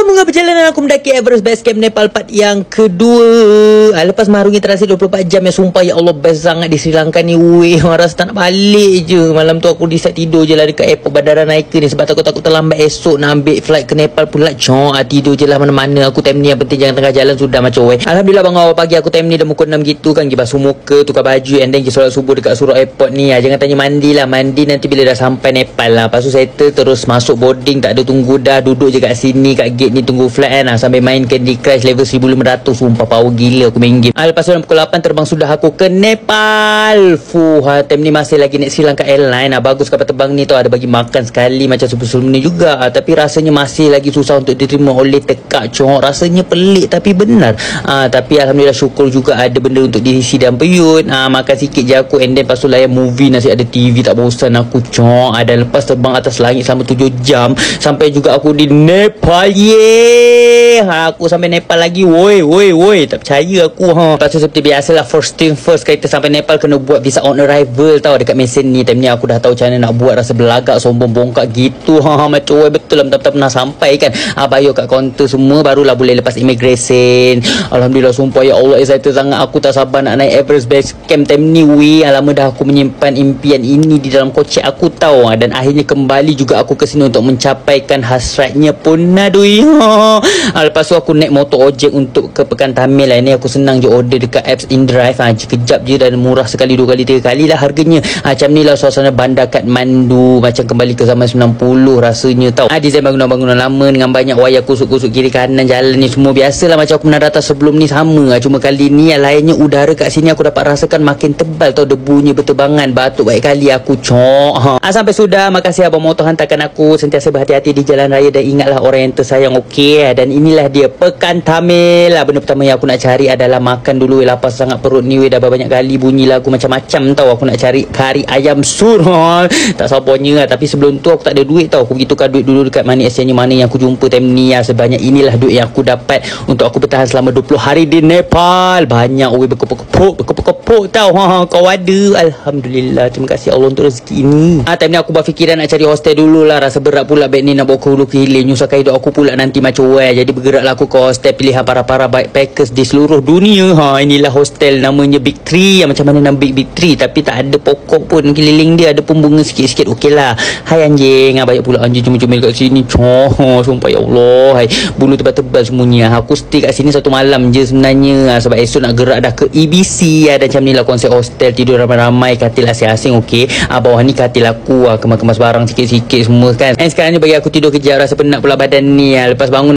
Sambung perjalanan aku mendaki Everest Base Camp Nepal part yang kedua. Lepas marungi terasa 24 jam yang sumpah ya Allah best sangat di Sri Lanka ni. Weh, rasa tak nak balik je. Malam tu aku decide tidur je lah dekat airport Bandara Naika ni sebab takut terlambat esok nak ambil flight ke Nepal pula. Tidur je lah mana-mana. Aku time ni yang penting jangan tengah jalan sudah macam weh. Alhamdulillah bangun awal pagi aku time ni dah pukul 6 gitu kan. Pergi basuh muka, tukar baju and then pergi solat subuh dekat surau airport ni. Jangan tanya mandi lah. Mandi nanti bila dah sampai Nepal lah. Lepas tu settle terus masuk boarding. Tak ada tunggu dah. Duduk je kat sini kat gate ni tunggu flight kan. Sambil main Candy Crush level 1500. Sumpah power gila aku main game. Lepas tu dalam pukul 8 terbang sudah aku ke Nepal. Time ni masih lagi naik Sri Lanka Airline. Bagus kapal terbang ni tau. Ada bagi makan sekali macam sebelum ni juga. Tapi rasanya masih lagi susah untuk diterima oleh tekak congok. Rasanya pelik tapi benar. Tapi Alhamdulillah syukur juga ada benda untuk diisi dan periuk. Makan sikit je aku and then lepas tu layan movie. Nasi ada TV tak bosan aku congok. Ada lepas terbang atas langit selama 7 jam. Sampai juga aku di Nepal. Aku sampai Nepal lagi. Woi tak percaya aku. Lepas tu seperti biasalah first thing first. Kita sampai Nepal kena buat visa on arrival tau dekat mesin ni. Time ni aku dah tahu macam mana nak buat. Rasa belagak sombong bongkak gitu. Macam betul lah tak pernah sampai kan. Bayar kat kaunter semua barulah boleh lepas immigration. Alhamdulillah sumpah ya Allah excited sangat. Aku tak sabar nak naik Everest Base Camp time ni. Lama dah aku menyimpan impian ini di dalam kocek aku tahu. Dan akhirnya kembali juga aku ke sini untuk mencapaikan hasratnya pun adui. Lepas tu aku naik motor ojek untuk ke Pekan Tamil lah. Ini aku senang je order dekat apps InDrive. Kejap je dan murah sekali 2 kali 3 kali lah harganya. Macam ni lah suasana bandar Kathmandu. Macam kembali ke zaman 90 rasanya tau. Design bangunan-bangunan lama dengan banyak wayar kusuk-kusuk kiri kanan jalan ni semua biasalah macam aku pernah datang sebelum ni sama. Cuma kali ni yang lainnya udara kat sini aku dapat rasakan makin tebal tau. Debunya berterbangan. Batuk baik kali aku cok. Sampai sudah. Makasih abang motor hantarkan aku. Sentiasa berhati-hati di jalan raya dan ingatlah orang yang tersayang okey. Dan inilah dia Pekan Tamil. Benda pertama yang aku nak cari adalah makan dulu. Lapar sangat perut ni. Dah banyak kali bunyi lagu macam-macam tau. Aku nak cari kari ayam sur. Tak sabarnya lah. Tapi sebelum tu aku tak ada duit tau. Aku pergi tukar duit dulu dekat money exchange mana yang aku jumpa time ni. Sebanyak inilah duit yang aku dapat untuk aku bertahan selama 20 hari di Nepal. Banyak berkepuk-kepuk tau. Kau ada. Alhamdulillah. Terima kasih Allah untuk rezeki ini. Time ni aku berfikiran nak cari hostel dulu lah. Rasa berat pula beg ni nak bawa ke hulu ke hilir. Nyusahkan hidup aku pula nanti macam jadi bergeraklah aku ke hostel pilihan para backpackers di seluruh dunia. Inilah hostel namanya Big Tree. Macam mana nama Big Tree tapi tak ada pokok pun keliling dia. Ada pun bunga sikit-sikit. Okey lah. Hai anjing. Banyak pula anjing cuma-cuma kat sini. Sumpah ya Allah. Hai. Bulu tebal-tebal semuanya. Aku stay kat sini 1 malam je sebenarnya. Sebab esok nak gerak dah ke EBC. Dan macam ni lah konsep hostel. Tidur ramai-ramai. Katil asing-asing. Okey. Bawah ni katil aku. Kemas-kemas barang sikit-sikit semua kan. Sekarang ni bagi aku tidur kejap. Rasa penat pula badan ni. Lepas bangun